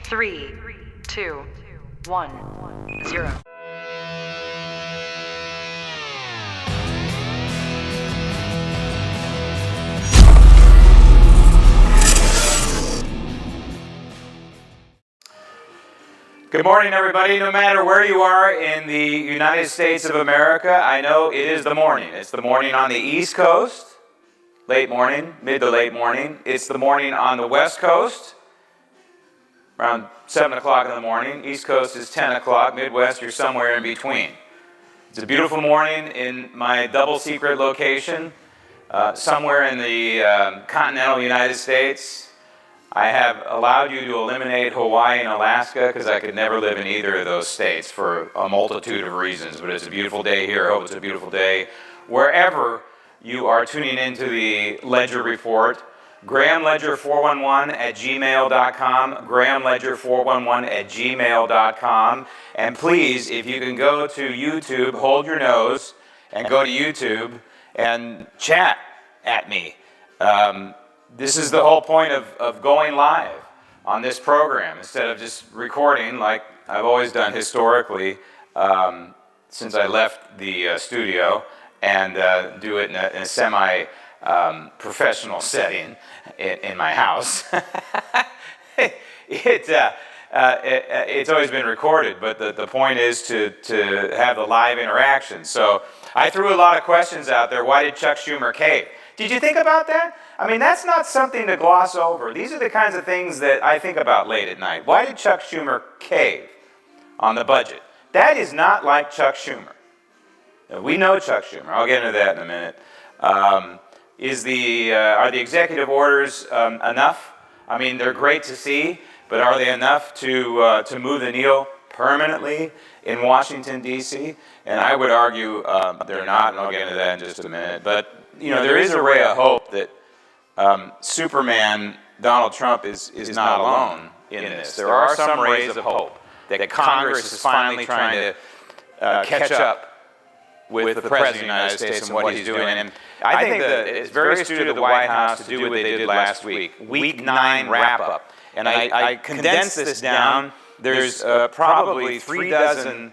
3, 2, 1, 0. Good morning, everybody. No matter where you are in the United States of America, I know it is the morning. It's the morning on the East Coast, late morning, mid to late morning. It's the morning on the West Coast, around 7 o'clock in the morning. East Coast is 10 o'clock. Midwest, you're somewhere in between. It's a beautiful morning in my double secret location, somewhere in the continental United States. I have allowed you to eliminate Hawaii and Alaska because I could never live in either of those states for a multitude of reasons. But it's a beautiful day here. I hope it's a beautiful day wherever you are tuning into the Ledger Report. GrahamLedger411@gmail.com, GrahamLedger411@gmail.com. And please, if you can go to YouTube, hold your nose and go to YouTube and chat at me. This is the whole point of going live on this program instead of just recording like I've always done historically since I left the studio and do it in a semi-professional setting in my house. It's always been recorded, but the point is to have the live interaction. So I threw a lot of questions out there. Why did Chuck Schumer cave? Did you think about that? I mean, that's not something to gloss over. These are the kinds of things that I think about late at night. Why did Chuck Schumer cave on the budget? That is not like Chuck Schumer. We know Chuck Schumer. I'll get into that in a minute. Are the executive orders enough? I mean, they're great to see, but are they enough to move the needle permanently in Washington, D.C.? And I would argue they're not, and I'll get into that in just a minute. But you know, there is a ray of hope that Superman Donald Trump is not alone in this. There are some rays of hope that Congress is finally trying to catch up with the President of the United States and what he's doing. And I think that it's very astute of the White House to do what they did last week, Week 9 wrap-up. And I condensed this down. There's probably 36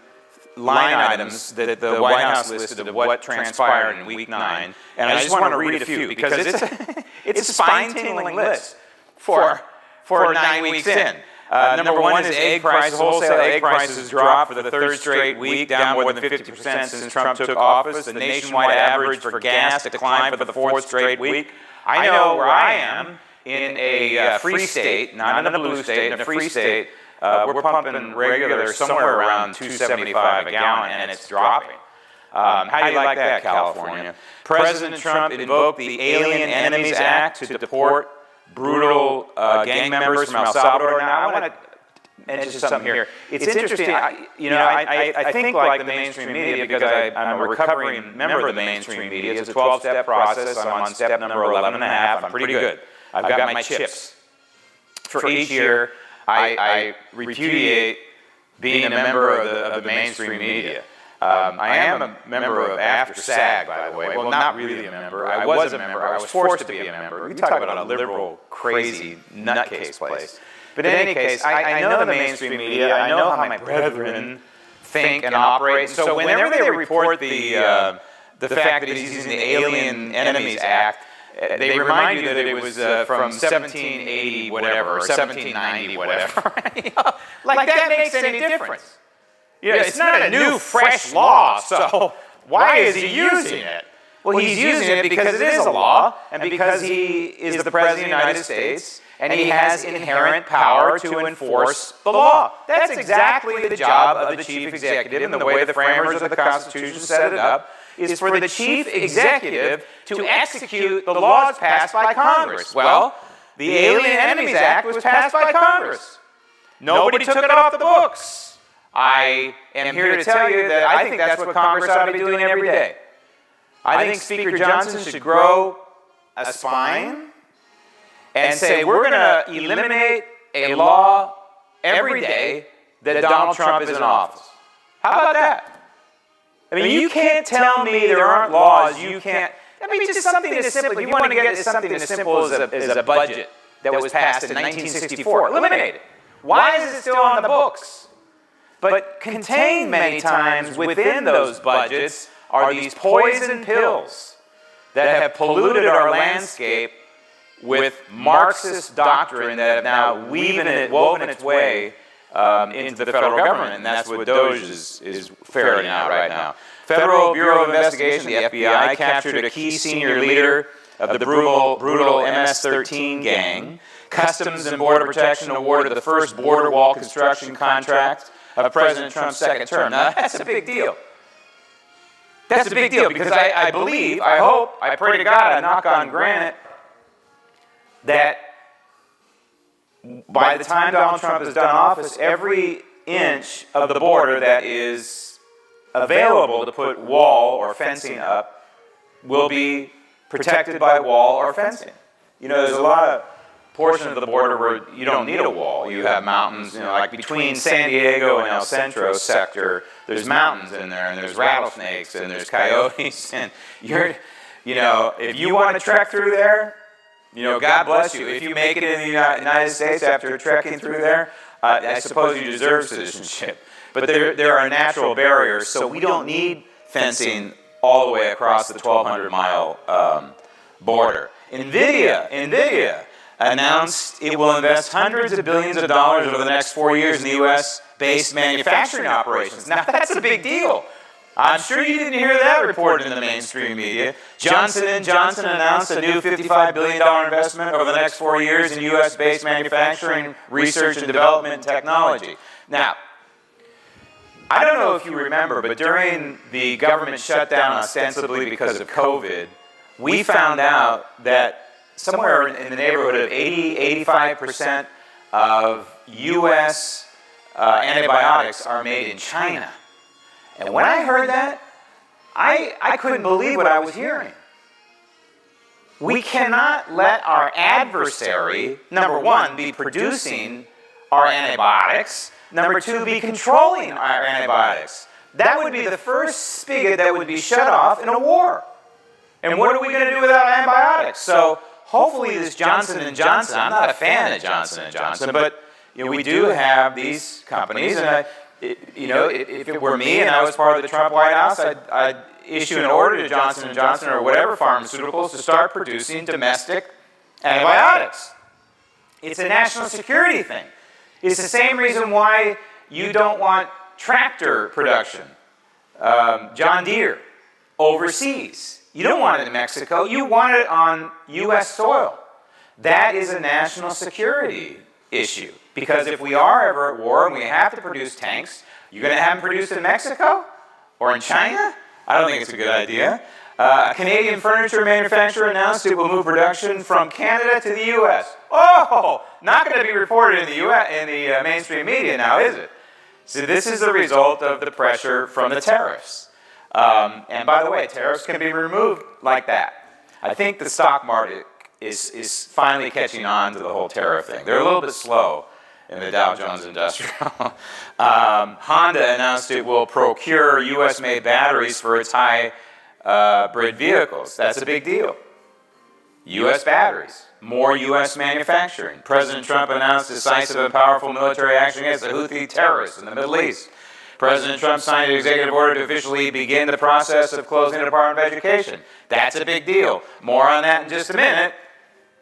line items that the White House listed of what transpired in Week 9, and I just want to read a few because it's a spine-tingling list for 9 weeks in. Number one is egg prices. Wholesale egg prices dropped for the third straight week, down more than 50% since Trump took office. The nationwide average for gas declined for the fourth straight week. I know where I am in a free state, not in a blue state, in a free state. We're pumping regular somewhere around $2.75 a gallon, and it's dropping. How do you like that, California? President Trump invoked the Alien Enemies Act to deport brutal gang members from El Salvador. Now, I want to mention something here. It's interesting. I think like the mainstream media, because I'm a recovering member of the mainstream media. It's a 12-step process. I'm on step number 11 and a half. I'm pretty good. I've got my chips. For each year, I repudiate being a member of the mainstream media. I am a member of After SAG, by the way. Well, not really a member. I was a member. I was forced to be a member. We talk about a liberal, crazy, nutcase place. But in any case, I know the mainstream media. I know how my brethren think and operate. So whenever they report the fact that he's using the Alien Enemies Act, they remind you that it was from 1780 whatever, or 1790 whatever. Like that makes any difference. It's not a new, fresh law, so why is he using it? Well, he's using it because it is a law, and because he is the President of the United States, and he has inherent power to enforce the law. That's exactly the job of the chief executive, and the way the framers of the Constitution set it up is for the chief executive to execute the laws passed by Congress. Well, the Alien Enemies Act was passed by Congress. Nobody took it off the books. I am here to tell you that I think that's what Congress ought to be doing every day. I think Speaker Johnson should grow a spine and say, we're going to eliminate a law every day that Donald Trump is in office. How about that? I mean, you can't tell me there aren't laws you can't. I mean, just something as simple. If you want to get something as simple as a budget that was passed in 1964, eliminate it. Why is it still on the books? But contained many times within those budgets are these poison pills that have polluted our landscape with Marxist doctrine that have now woven its way into the federal government, and that's what DOGE is ferreting out right now. Federal Bureau of Investigation, the FBI, captured a key senior leader of the brutal MS-13 gang. Customs and Border Protection awarded the first border wall construction contract of President Trump's second term. Now, that's a big deal. That's a big deal because I believe, I hope, I pray to God, I knock on granite, that by the time Donald Trump is done office, every inch of the border that is available to put wall or fencing up will be protected by wall or fencing. You know, there's a lot of portion of the border where you don't need a wall. You have mountains, you know, like between San Diego and El Centro sector, there's mountains in there, and there's rattlesnakes, and there's coyotes, and you know, if you want to trek through there, you know, God bless you. If you make it in the United States after trekking through there, I suppose you deserve citizenship. But there are natural barriers, so we don't need fencing all the way across the 1,200-mile border. NVIDIA announced it will invest hundreds of billions of dollars over the next 4 years in the U.S.-based manufacturing operations. Now, that's a big deal. I'm sure you didn't hear that reported in the mainstream media. Johnson & Johnson announced a new $55 billion investment over the next 4 years in U.S.-based manufacturing, research and development, and technology. Now, I don't know if you remember, but during the government shutdown, ostensibly because of COVID, we found out that somewhere in the neighborhood of 80-85% of U.S. Antibiotics are made in China. And when I heard that, I couldn't believe what I was hearing. We cannot let our adversary, number one, be producing our antibiotics, number two, be controlling our antibiotics. That would be the first spigot that would be shut off in a war. And what are we going to do without antibiotics? So hopefully this Johnson & Johnson, I'm not a fan of Johnson & Johnson, but you know, we do have these companies, and if it were me and I was part of the Trump White House, I'd issue an order to Johnson & Johnson or whatever pharmaceuticals to start producing domestic antibiotics. It's a national security thing. It's the same reason why you don't want tractor production, John Deere, overseas. You don't want it in Mexico. You want it on U.S. soil. That is a national security issue. Because if we are ever at war and we have to produce tanks, you're going to have them produced in Mexico or in China? I don't think it's a good idea. A Canadian furniture manufacturer announced it will move production from Canada to the U.S. Oh, not going to be reported in the mainstream media now, is it? So this is the result of the pressure from the tariffs. And by the way, tariffs can be removed like that. I think the stock market is finally catching on to the whole tariff thing. They're a little bit slow in the Dow Jones Industrial. Honda announced it will procure U.S.-made batteries for its hybrid vehicles. That's a big deal. U.S. batteries, more U.S. manufacturing. President Trump announced decisive and powerful military action against the Houthi terrorists in the Middle East. President Trump signed an executive order to officially begin the process of closing the Department of Education. That's a big deal. More on that in just a minute,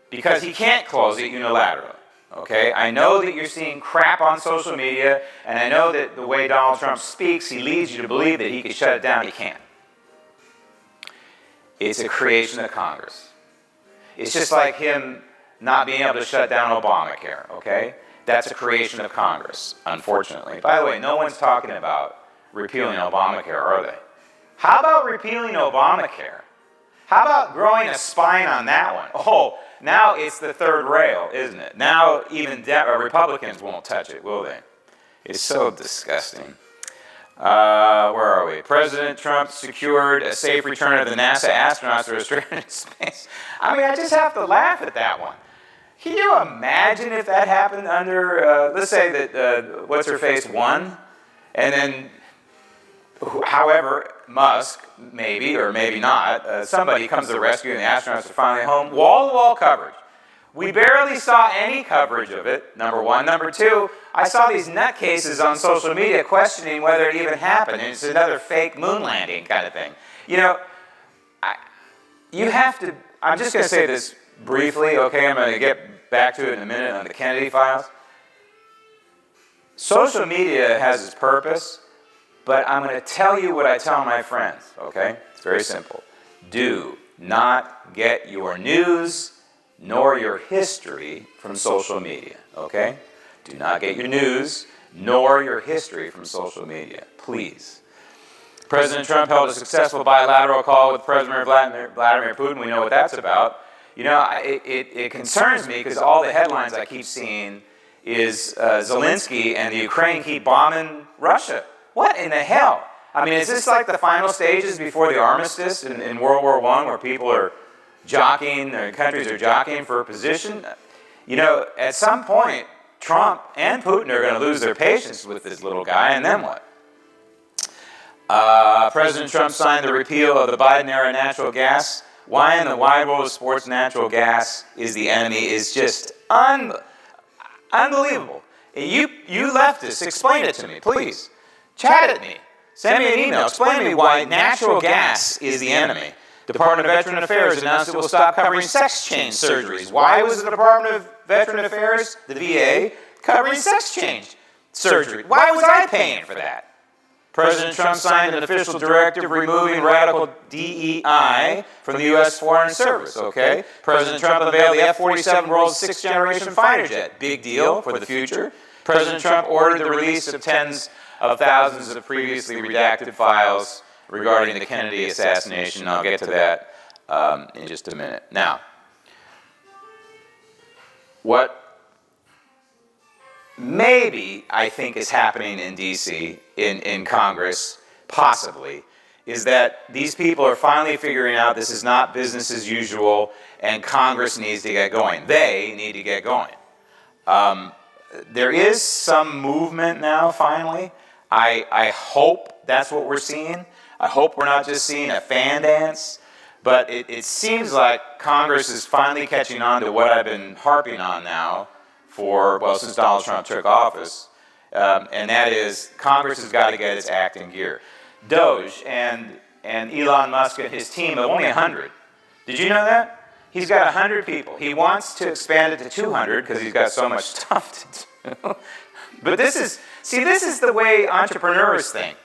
because he can't close it unilaterally. Okay, I know that you're seeing crap on social media, and I know that the way Donald Trump speaks, he leads you to believe that he can shut it down. He can't. It's a creation of Congress. It's just like him not being able to shut down Obamacare, okay? That's a creation of Congress, unfortunately. By the way, no one's talking about repealing Obamacare, are they? How about repealing Obamacare? How about growing a spine on that one? Oh, now it's the third rail, isn't it? Now even Republicans won't touch it, will they? It's so disgusting. Where are we? President Trump secured a safe return of the NASA astronauts that are stranded in space. I mean, I just have to laugh at that one. Can you imagine if that happened under, let's say that, what's-her-face won, and then, however, Musk, maybe or maybe not, somebody comes to the rescue and the astronauts are finally home, wall-to-wall coverage. We barely saw any coverage of it, number one. Number two, I saw these nutcases on social media questioning whether it even happened, and it's another fake moon landing kind of thing. You know, you have to, I'm just going to say this briefly, okay? I'm going to get back to it in a minute on the Kennedy files. Social media has its purpose, but I'm going to tell you what I tell my friends, okay? It's very simple. Do not get your news nor your history from social media, okay? Do not get your news nor your history from social media, please. President Trump held a successful bilateral call with President Vladimir Putin. We know what that's about. You know, it concerns me because all the headlines I keep seeing is Zelensky and the Ukraine keep bombing Russia. What in the hell? I mean, is this like the final stages before the armistice in World War I where people are jockeying, or countries are jockeying for a position? You know, at some point, Trump and Putin are going to lose their patience with this little guy, and then what? President Trump signed the repeal of the Biden-era natural gas. Why in the wide world of sports natural gas is the enemy is just unbelievable. You leftists, explain it to me, please. Chat at me. Send me an email. Explain to me why natural gas is the enemy. Department of Veteran Affairs announced it will stop covering sex change surgeries. Why was the Department of Veteran Affairs, the VA, covering sex change surgery? Why was I paying for that? President Trump signed an official directive removing radical DEI from the U.S. Foreign Service, okay? President Trump unveiled the F-47 world's sixth-generation fighter jet. Big deal for the future. President Trump ordered the release of tens of thousands of previously redacted files regarding the Kennedy assassination. I'll get to that in just a minute. Now, what maybe I think is happening in D.C., in Congress, possibly, is that these people are finally figuring out this is not business as usual and Congress needs to get going. They need to get going. There is some movement now, finally. I hope that's what we're seeing. I hope we're not just seeing a fan dance, but it seems like Congress is finally catching on to what I've been harping on now since Donald Trump took office, and that is Congress has got to get its act in gear. DOGE and Elon Musk and his team have only 100. Did you know that? He's got 100 people. He wants to expand it to 200 because he's got so much stuff to do. But this is the way entrepreneurs think.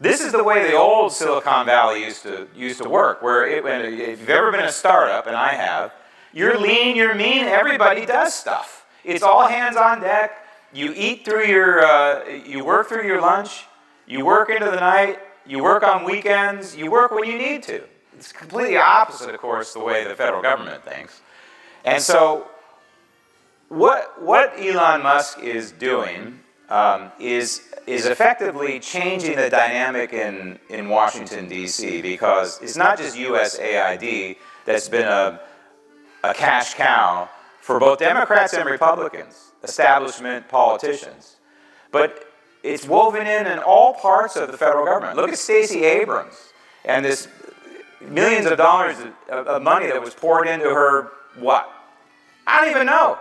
This is the way the old Silicon Valley used to work, where if you've ever been a startup, and I have, you're lean, you're mean, everybody does stuff. It's all hands on deck. You eat through you work through your lunch, you work into the night, you work on weekends, you work when you need to. It's completely opposite, of course, the way the federal government thinks. And so what Elon Musk is doing is effectively changing the dynamic in Washington, D.C., because it's not just USAID that's been a cash cow for both Democrats and Republicans, establishment politicians, but it's woven in all parts of the federal government. Look at Stacey Abrams and this millions of dollars of money that was poured into her, what? I don't even know.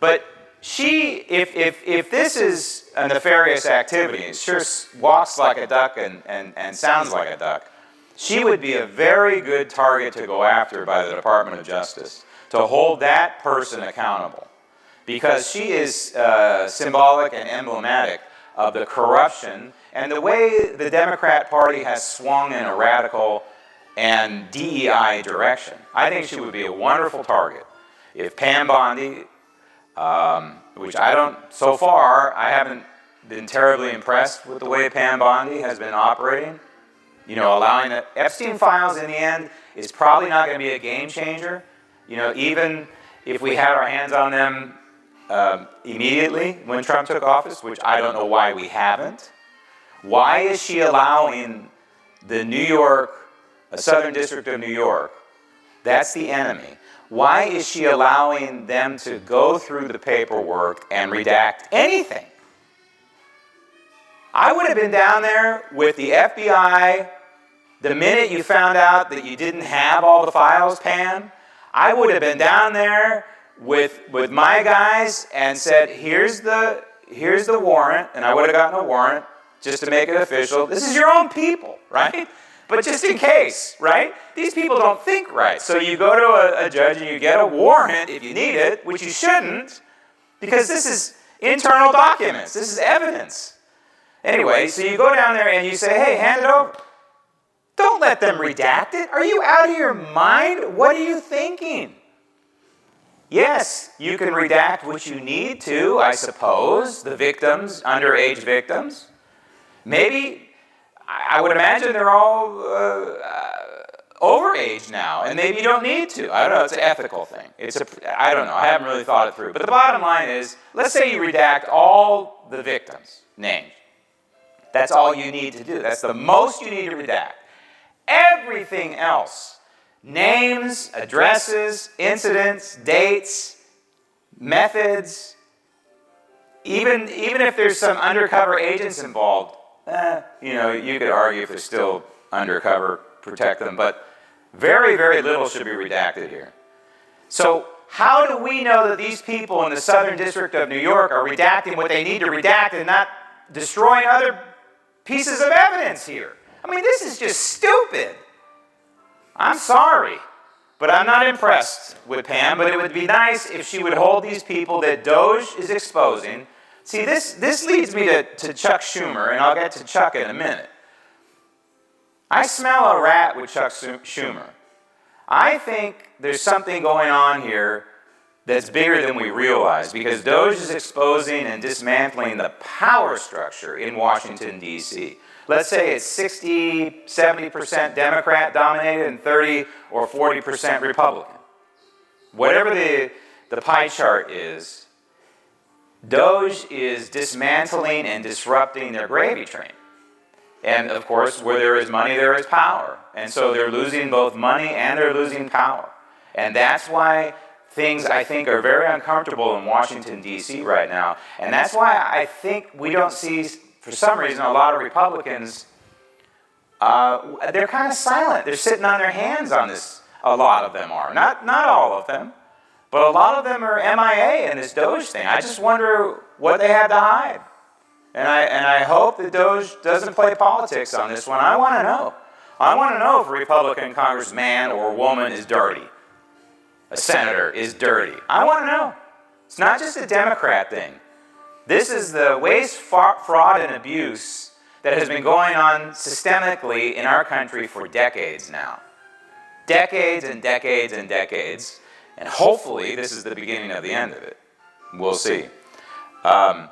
But she, if this is a nefarious activity, it sure walks like a duck and sounds like a duck, she would be a very good target to go after by the Department of Justice, to hold that person accountable. Because she is symbolic and emblematic of the corruption and the way the Democrat Party has swung in a radical and DEI direction. I think she would be a wonderful target. If Pam Bondi, which so far, I haven't been terribly impressed with the way Pam Bondi has been operating. You know, allowing the Epstein files in the end is probably not going to be a game changer. You know, even if we had our hands on them immediately when Trump took office, which I don't know why we haven't. Why is she allowing the Southern District of New York, that's the enemy, why is she allowing them to go through the paperwork and redact anything? I would have been down there with the FBI the minute you found out that you didn't have all the files, Pam. I would have been down there with my guys and said, here's the warrant, and I would have gotten a warrant just to make it official. This is your own people, right? But just in case, right? These people don't think right. So you go to a judge and you get a warrant if you need it, which you shouldn't, because this is internal documents. This is evidence. Anyway, so you go down there and you say, hey, hand it over. Don't let them redact it. Are you out of your mind? What are you thinking? Yes, you can redact what you need to, I suppose, the victims, underage victims. Maybe, I would imagine they're all overage now, and maybe you don't need to. I don't know, it's an ethical thing. I don't know, I haven't really thought it through. But the bottom line is, let's say you redact all the victims' names. That's all you need to do. That's the most you need to redact. Everything else, names, addresses, incidents, dates, methods, even if there's some undercover agents involved, you could argue if they're still undercover, protect them, but very, very little should be redacted here. So how do we know that these people in the Southern District of New York are redacting what they need to redact and not destroying other pieces of evidence here? I mean, this is just stupid. I'm sorry, but I'm not impressed with Pam, but it would be nice if she would hold these people that DOGE is exposing. See, this leads me to Chuck Schumer, and I'll get to Chuck in a minute. I smell a rat with Chuck Schumer. I think there's something going on here that's bigger than we realize, because DOGE is exposing and dismantling the power structure in Washington, D.C. Let's say it's 60, 70% Democrat dominated and 30 or 40% Republican. Whatever the pie chart is, DOGE is dismantling and disrupting their gravy train. And of course, where there is money, there is power. And so they're losing both money and they're losing power. And that's why things, I think, are very uncomfortable in Washington, D.C. right now. And that's why I think we don't see, for some reason, a lot of Republicans, they're kind of silent. They're sitting on their hands on this. A lot of them are. Not all of them, but a lot of them are MIA in this DOGE thing. I just wonder what they had to hide. And I hope that DOGE doesn't play politics on this one. I want to know. I want to know if a Republican congressman or woman is dirty. A senator is dirty. I want to know. It's not just a Democrat thing. This is the waste, fraud, and abuse that has been going on systemically in our country for decades now. Decades and decades and decades. And hopefully this is the beginning of the end of it. We'll see. But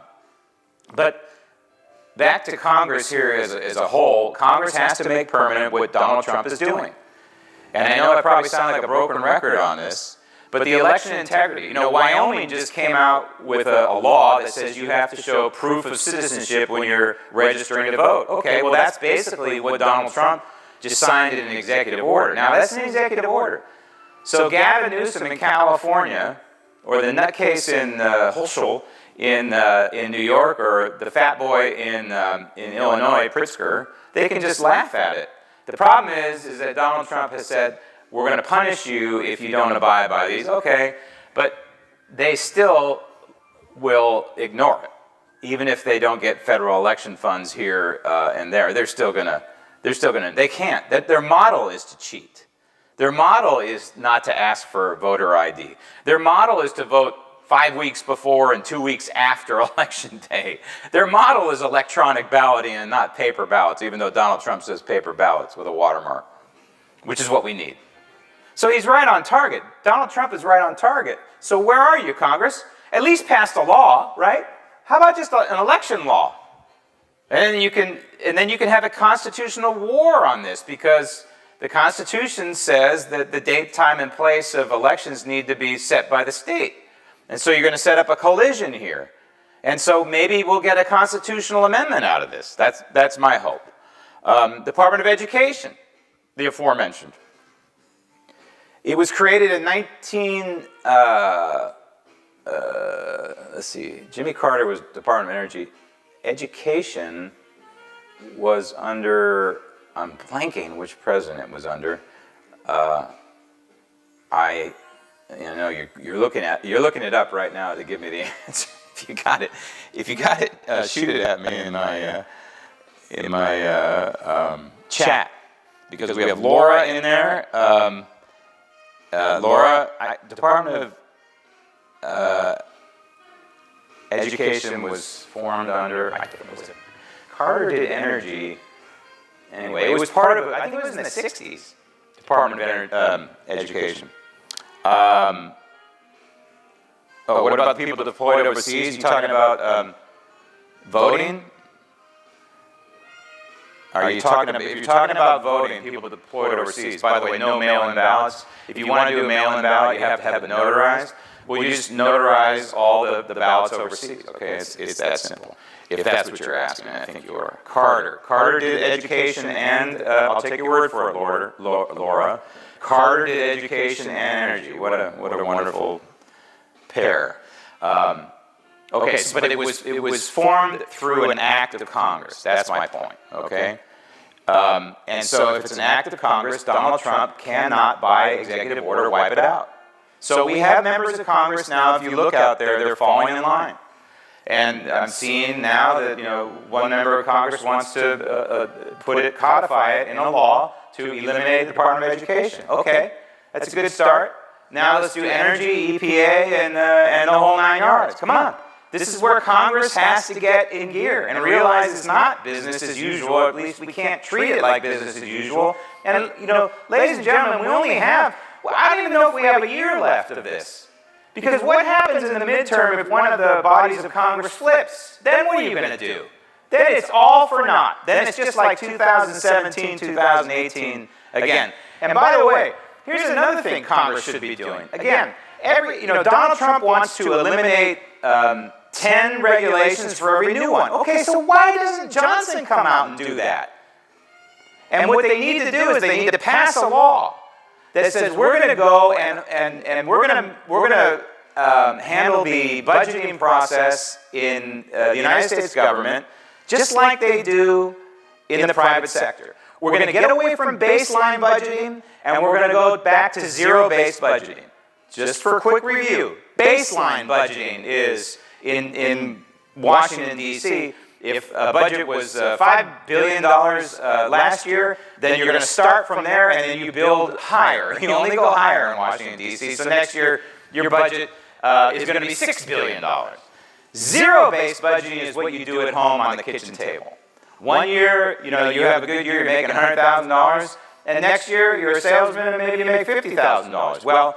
back to Congress here as a whole, Congress has to make permanent what Donald Trump is doing. And I know I probably sound like a broken record on this, but the election integrity, Wyoming just came out with a law that says you have to show proof of citizenship when you're registering to vote. Okay, well that's basically what Donald Trump just signed in an executive order. Now that's an executive order. So Gavin Newsom in California, or the nutcase in Hulshel in New York, or the fat boy in Illinois, Pritzker, they can just laugh at it. The problem is that Donald Trump has said, we're going to punish you if you don't abide by these. Okay, but they still will ignore it, even if they don't get federal election funds here and there. They can't. Their model is to cheat. Their model is not to ask for voter ID. Their model is to vote 5 weeks before and 2 weeks after Election Day. Their model is electronic balloting and not paper ballots, even though Donald Trump says paper ballots with a watermark, which is what we need. So he's right on target. Donald Trump is right on target. So where are you, Congress? At least pass a law, right? How about just an election law? And then you can have a constitutional war on this, because the Constitution says that the date, time, and place of elections need to be set by the state. And so you're going to set up a collision here. And so maybe we'll get a constitutional amendment out of this. That's my hope. Department of Education, the aforementioned. It was created in let's see, Jimmy Carter was Department of Energy. Education was under, I'm blanking which president it was under. You know, you're looking it up right now to give me the answer. If you got it, shoot it at me in my chat, because we have Laura in there. Laura, Department of Education was formed under, I think, was it Carter did energy. Anyway, it was part of, I think it was in the 60s, Department of Education. What about the people deployed overseas? You talking about voting? Are you talking about, if you're talking about voting, people deployed overseas, by the way, no mail-in ballots. If you want to do a mail-in ballot, you have to have it notarized. Well, you just notarize all the ballots overseas, okay? It's that simple. If that's what you're asking, I think you are. Carter did education and, I'll take your word for it, Laura. Carter did education and energy. What a wonderful pair. Okay, but it was formed through an act of Congress. That's my point, okay? And so if it's an act of Congress, Donald Trump cannot, by executive order, wipe it out. So we have members of Congress now, if you look out there, they're falling in line. And I'm seeing now that, you know, one member of Congress wants to codify it in a law to eliminate the Department of Education. Okay, that's a good start. Now let's do energy, EPA, and the whole 9 yards. Come on. This is where Congress has to get in gear and realize it's not business as usual. At least we can't treat it like business as usual. And, you know, ladies and gentlemen, we only have, I don't even know if we have a year left of this. Because what happens in the midterm if one of the bodies of Congress flips? Then what are you going to do? Then it's all for naught. Then it's just like 2017, 2018 again. And by the way, here's another thing Congress should be doing. Again, Donald Trump wants to eliminate 10 regulations for every new one. Okay, so why doesn't Johnson come out and do that? And what they need to do is they need to pass a law that says we're going to go and we're going to handle the budgeting process in the United States government just like they do in the private sector. We're going to get away from baseline budgeting and we're going to go back to zero-based budgeting. Just for a quick review, baseline budgeting is in Washington, D.C., if a budget was $5 billion last year, then you're going to start from there and then you build higher. You only go higher in Washington, D.C., so next year your budget is going to be $6 billion. Zero-based budgeting is what you do at home on the kitchen table. 1 year, you have a good year, you're making $100,000, and next year you're a salesman and maybe you make $50,000. Well,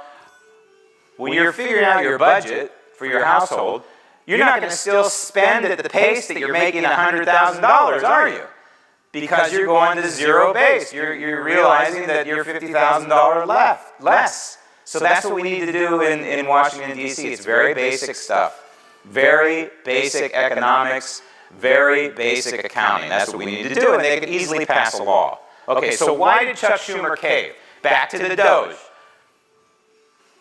when you're figuring out your budget for your household, you're not going to still spend at the pace that you're making $100,000, are you? Because you're going to zero base. You're realizing that you're $50,000 less. So that's what we need to do in Washington, D.C. It's very basic stuff. Very basic economics, very basic accounting. That's what we need to do, and they could easily pass a law. Okay, so why did Chuck Schumer cave? Back to the DOGE.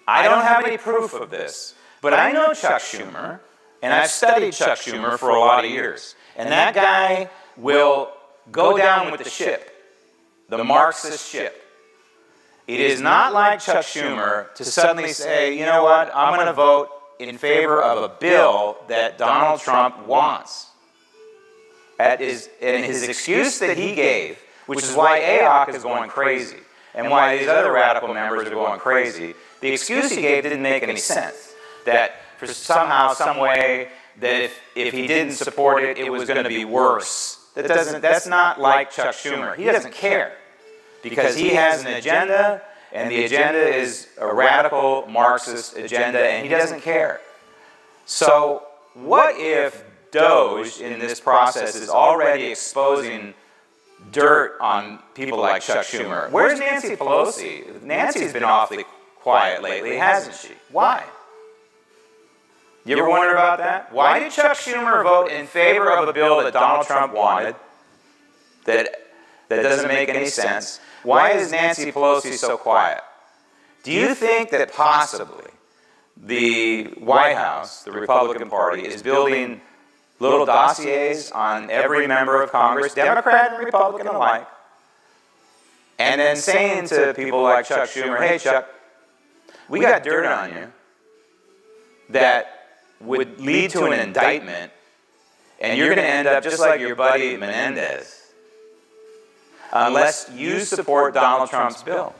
I don't have any proof of this, but I know Chuck Schumer, and I've studied Chuck Schumer for a lot of years. And that guy will go down with the ship, the Marxist ship. It is not like Chuck Schumer to suddenly say, you know what, I'm going to vote in favor of a bill that Donald Trump wants. And his excuse that he gave, which is why AOC is going crazy, and why these other radical members are going crazy, the excuse he gave didn't make any sense. That for somehow, some way, that if he didn't support it, it was going to be worse. That's not like Chuck Schumer. He doesn't care. Because he has an agenda, and the agenda is a radical Marxist agenda, and he doesn't care. So what if DOGE in this process is already exposing dirt on people like Chuck Schumer? Where's Nancy Pelosi? Nancy's been awfully quiet lately, hasn't she? Why? You ever wonder about that? Why did Chuck Schumer vote in favor of a bill that Donald Trump wanted that doesn't make any sense? Why is Nancy Pelosi so quiet? Do you think that possibly the White House, the Republican Party, is building little dossiers on every member of Congress, Democrat and Republican alike, and then saying to people like Chuck Schumer, hey Chuck, we got dirt on you that would lead to an indictment, and you're going to end up just like your buddy Menendez, unless you support Donald Trump's bill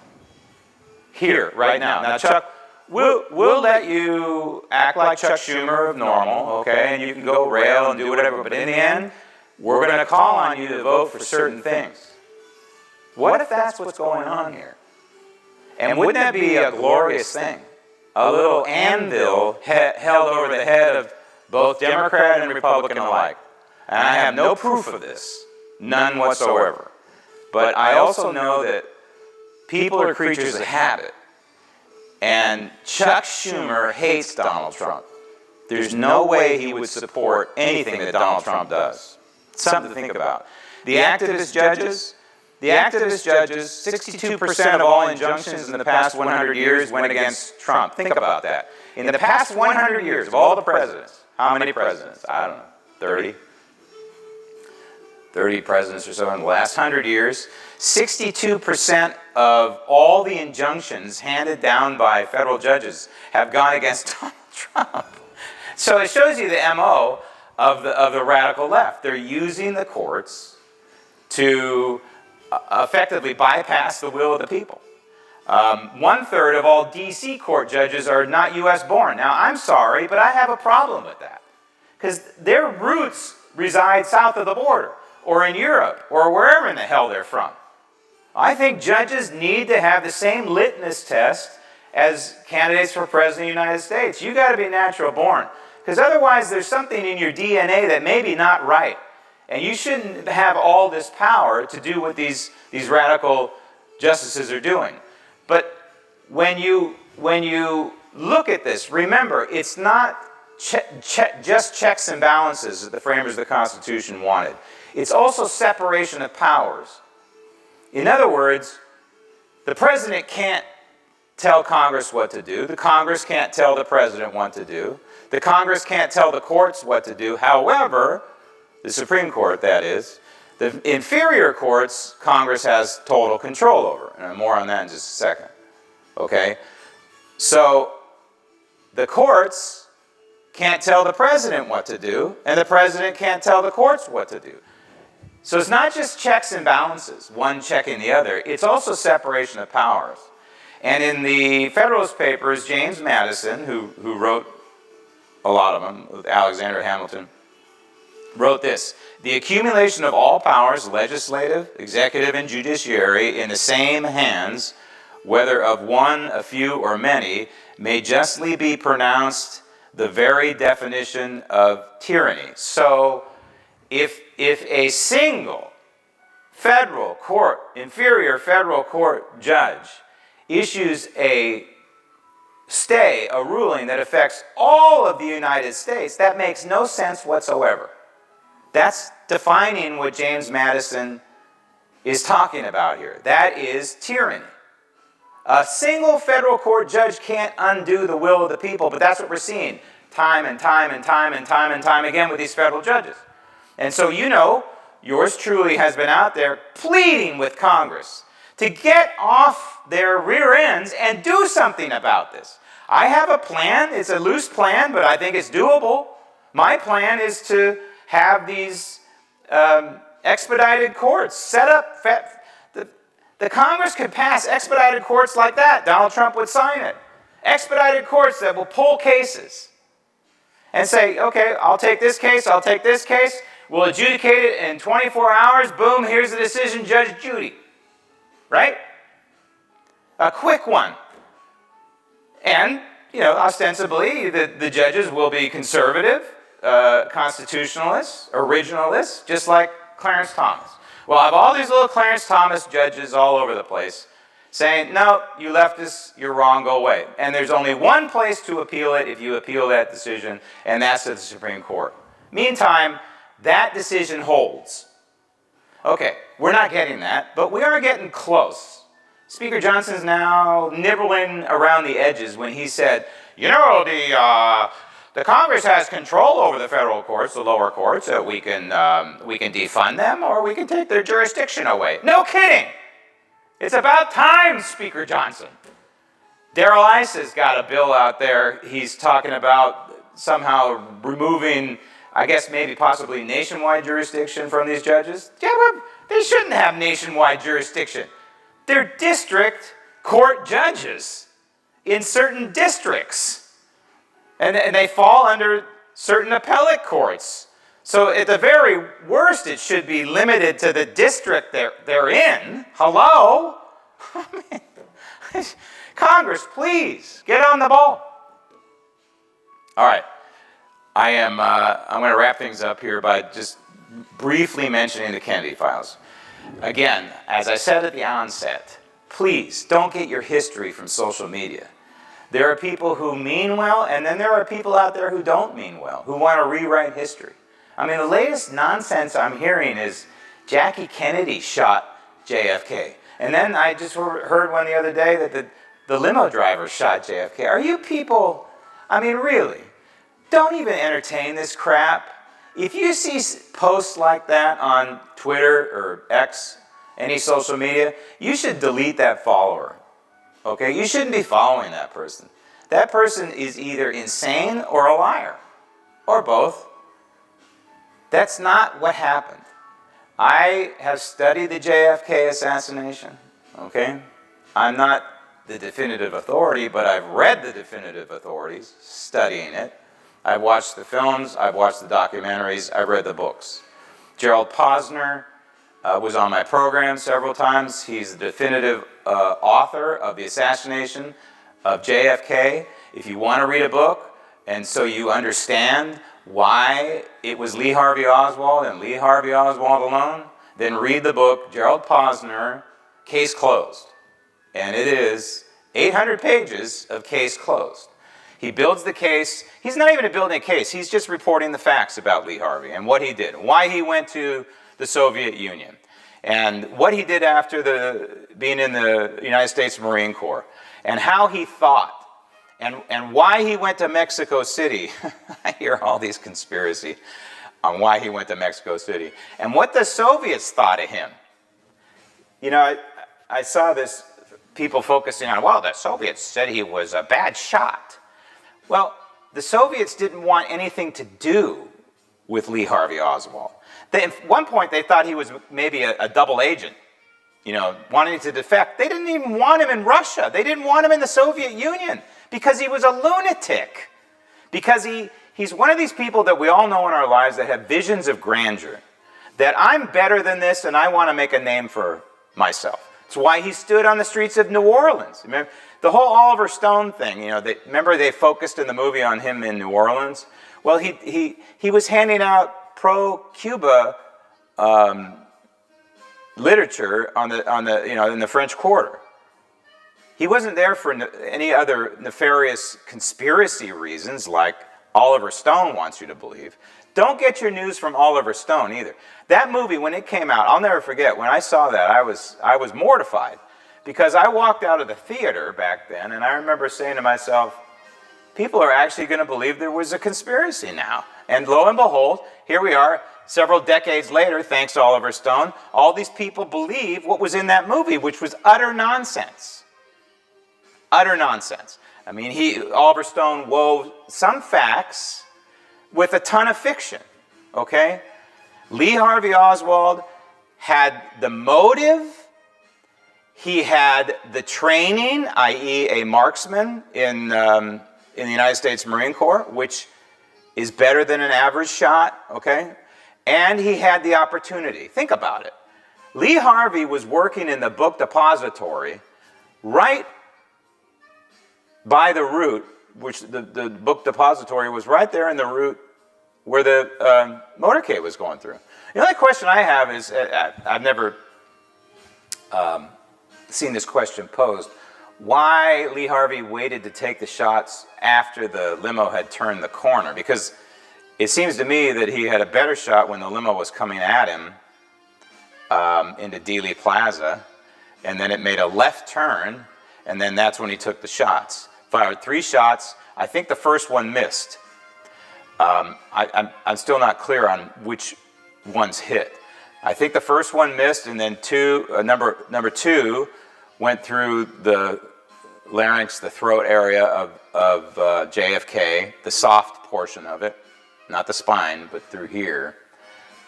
here, right now. Now, Chuck, we'll let you act like Chuck Schumer of normal, okay, and you can go rail and do whatever, but in the end, we're going to call on you to vote for certain things. What if that's what's going on here? And wouldn't that be a glorious thing? A little anvil held over the head of both Democrat and Republican alike. And I have no proof of this, none whatsoever. But I also know that people are creatures of habit. And Chuck Schumer hates Donald Trump. There's no way he would support anything that Donald Trump does. Something to think about. The activist judges, 62% of all injunctions in the past 100 years went against Trump. Think about that. In the past 100 years of all the presidents, how many presidents? I don't know, 30? 30 presidents or so in the last 100 years. 62% of all the injunctions handed down by federal judges have gone against Donald Trump. So it shows you the MO of the radical left. They're using the courts to effectively bypass the will of the people. 1/3 of all D.C. court judges are not U.S. born. Now, I'm sorry, but I have a problem with that, because their roots reside south of the border, or in Europe, or wherever in the hell they're from. I think judges need to have the same litmus test as candidates for president of the United States. You got to be natural born, because otherwise there's something in your DNA that may be not right. And you shouldn't have all this power to do what these radical justices are doing. But when you look at this, remember, it's not just checks and balances that the framers of the Constitution wanted. It's also separation of powers. In other words, the president can't tell Congress what to do. The Congress can't tell the president what to do. The Congress can't tell the courts what to do. However, the Supreme Court, that is, the inferior courts, Congress has total control over. And more on that in just a second. Okay? So the courts can't tell the president what to do, and the president can't tell the courts what to do. So it's not just checks and balances, one checking the other. It's also separation of powers. And in the Federalist Papers, James Madison, who wrote a lot of them, with Alexander Hamilton, wrote this: the accumulation of all powers, legislative, executive, and judiciary, in the same hands, whether of one, a few, or many, may justly be pronounced the very definition of tyranny. So, if a single federal court, inferior federal court judge issues a stay, a ruling that affects all of the United States, that makes no sense whatsoever. That's defining what James Madison is talking about here. That is tyranny. A single federal court judge can't undo the will of the people, but that's what we're seeing time and time and time and time and time again with these federal judges. And so, you know, yours truly has been out there pleading with Congress to get off their rear ends and do something about this. I have a plan. It's a loose plan, but I think it's doable. My plan is to have these expedited courts set up. The Congress could pass expedited courts like that. Donald Trump would sign it. Expedited courts that will pull cases and say, okay, I'll take this case, I'll take this case, we'll adjudicate it in 24 hours, boom, here's the decision, Judge Judy. Right? A quick one. And, you know, ostensibly, the judges will be conservative, constitutionalists, originalists, just like Clarence Thomas. Well, I have all these little Clarence Thomas judges all over the place saying, no, you leftists, you're wrong, go away. And there's only one place to appeal it if you appeal that decision, and that's to the Supreme Court. Meantime, that decision holds. Okay, we're not getting that, but we are getting close. Speaker Johnson's now nibbling around the edges when he said, you know, the Congress has control over the federal courts, the lower courts, so we can defund them or we can take their jurisdiction away. No kidding! It's about time, Speaker Johnson. Daryl Ice's got a bill out there. He's talking about somehow removing, I guess maybe possibly nationwide jurisdiction from these judges. Yeah, but they shouldn't have nationwide jurisdiction. They're district court judges in certain districts. And they fall under certain appellate courts. So at the very worst, it should be limited to the district they're in. Hello? Congress, please, get on the ball. All right. I'm going to wrap things up here by just briefly mentioning the Kennedy files. Again, as I said at the onset, please don't get your history from social media. There are people who mean well, and then there are people out there who don't mean well, who want to rewrite history. I mean, the latest nonsense I'm hearing is Jackie Kennedy shot JFK. And then I just heard one the other day that the limo driver shot JFK. Are you people, I mean, really, don't even entertain this crap. If you see posts like that on Twitter or X, any social media, you should delete that follower. Okay? You shouldn't be following that person. That person is either insane or a liar, or both. That's not what happened. I have studied the JFK assassination, okay? I'm not the definitive authority, but I've read the definitive authorities, studying it. I've watched the films, I've watched the documentaries, I've read the books. Gerald Posner was on my program several times. He's the definitive author of the assassination of JFK. If you want to read a book, and so you understand why it was Lee Harvey Oswald and Lee Harvey Oswald alone, then read the book, Gerald Posner, Case Closed. And it is 800 pages of case closed. He builds the case. He's not even building a case. He's just reporting the facts about Lee Harvey and what he did, why he went to the Soviet Union, and what he did after being in the United States Marine Corps, and how he thought, and why he went to Mexico City. I hear all these conspiracy on why he went to Mexico City, and what the Soviets thought of him. You know, I saw this, people focusing on, well, the Soviets said he was a bad shot. Well, the Soviets didn't want anything to do with Lee Harvey Oswald. At one point, they thought he was maybe a double agent, you know, wanting to defect. They didn't even want him in Russia. They didn't want him in the Soviet Union because he was a lunatic. Because he's one of these people that we all know in our lives that have visions of grandeur. That I'm better than this and I want to make a name for myself. It's why he stood on the streets of New Orleans. Remember, the whole Oliver Stone thing, you know, remember they focused in the movie on him in New Orleans? Well, he was handing out pro-Cuba literature on the you know, in the French Quarter. He wasn't there for any other nefarious conspiracy reasons like Oliver Stone wants you to believe. Don't get your news from Oliver Stone either. That movie, when it came out, I'll never forget, when I saw that, I was mortified. Because I walked out of the theater back then, and I remember saying to myself, people are actually going to believe there was a conspiracy now. And lo and behold, here we are, several decades later, thanks to Oliver Stone, all these people believe what was in that movie, which was utter nonsense. Utter nonsense. I mean, Oliver Stone wove some facts with a ton of fiction, okay? Lee Harvey Oswald had the motive, he had the training, i.e. a marksman in the United States Marine Corps, which is better than an average shot, okay? And he had the opportunity. Think about it. Lee Harvey was working in the book depository right by the route, which the book depository was right there in the route where the motorcade was going through. The only question I have is, I've never seen this question posed, why Lee Harvey waited to take the shots after the limo had turned the corner? Because it seems to me that he had a better shot when the limo was coming at him into Dealey Plaza, and then it made a left turn, and then that's when he took the shots. Fired 3 shots. I think the first one missed. I'm still not clear on which ones hit. I think the first one missed, and then number 2 went through the larynx, the throat area of JFK, the soft portion of it, not the spine, but through here,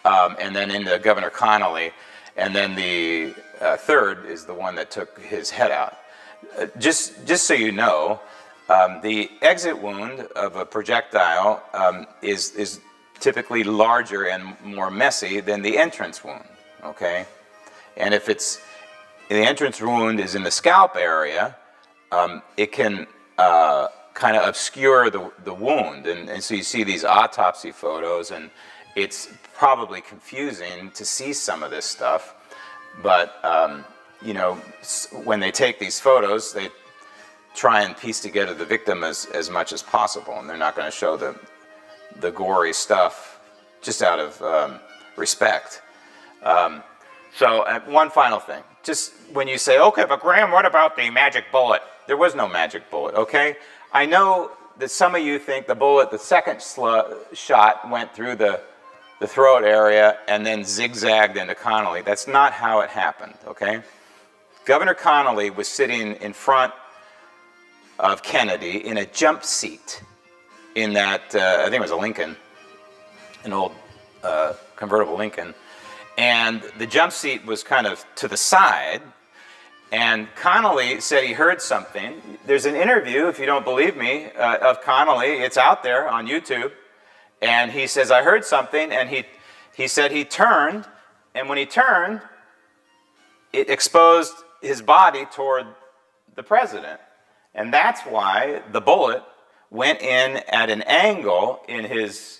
and then into Governor Connolly, and then the third is the one that took his head out. Just so you know, the exit wound of a projectile is typically larger and more messy than the entrance wound, okay? And if the entrance wound is in the scalp area, it can kind of obscure the wound. And so you see these autopsy photos, and it's probably confusing to see some of this stuff. But, you know, when they take these photos, they try and piece together the victim as much as possible. And they're not going to show the gory stuff just out of respect. So one final thing. Just when you say, okay, but Graham, what about the magic bullet? There was no magic bullet, okay? I know that some of you think the second shot went through the throat area and then zigzagged into Connolly. That's not how it happened, okay? Governor Connolly was sitting in front of Kennedy in a jump seat in that, I think it was a Lincoln, an old convertible Lincoln. And the jump seat was kind of to the side, and Connolly said he heard something. There's an interview, if you don't believe me, of Connolly. It's out there on YouTube. And he says, I heard something, and he said he turned, and when he turned, it exposed his body toward the president. And that's why the bullet went in at an angle in his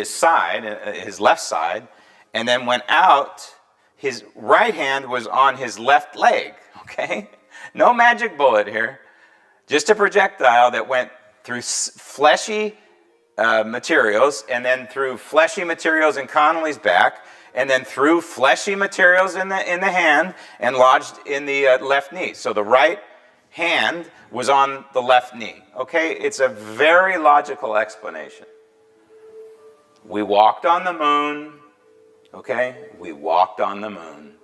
side, his left side, and then went out. His right hand was on his left leg, okay? No magic bullet here. Just a projectile that went through fleshy materials, and then through fleshy materials in Connolly's back, and then through fleshy materials in the hand, and lodged in the left knee. So the right hand was on the left knee, okay? It's a very logical explanation. We walked on the moon, okay? We walked on the moon.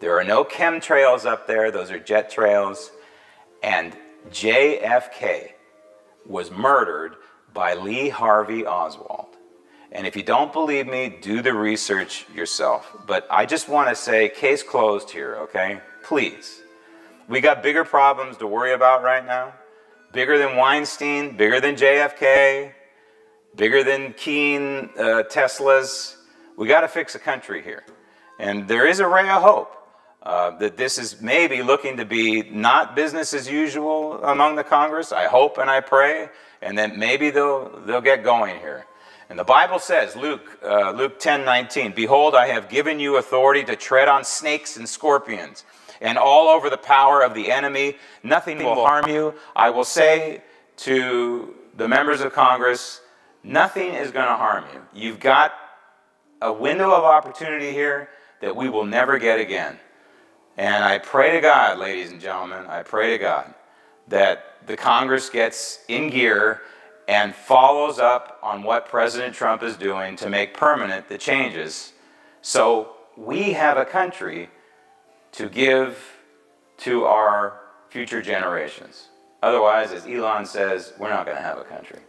There are no chemtrails up there. Those are jet trails. And JFK was murdered by Lee Harvey Oswald. And if you don't believe me, do the research yourself. But I just want to say, case closed here, okay? Please. We got bigger problems to worry about right now. Bigger than Weinstein, bigger than JFK, bigger than Keene, Teslas. We got to fix the country here. And there is a ray of hope that this is maybe looking to be not business as usual among the Congress. I hope and I pray, and then maybe they'll get going here. And the Bible says, Luke 10:19, behold, I have given you authority to tread on snakes and scorpions, and all over the power of the enemy. Nothing will harm you. I will say to the members of Congress, nothing is going to harm you. You've got a window of opportunity here that we will never get again. And I pray to God, ladies and gentlemen, I pray to God that the Congress gets in gear and follows up on what President Trump is doing to make permanent the changes so we have a country to give to our future generations. Otherwise, as Elon says, we're not going to have a country.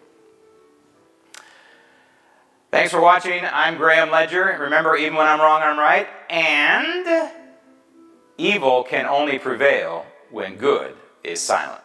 Thanks for watching. I'm Graham Ledger. Remember, even when I'm wrong, I'm right. And evil can only prevail when good is silent.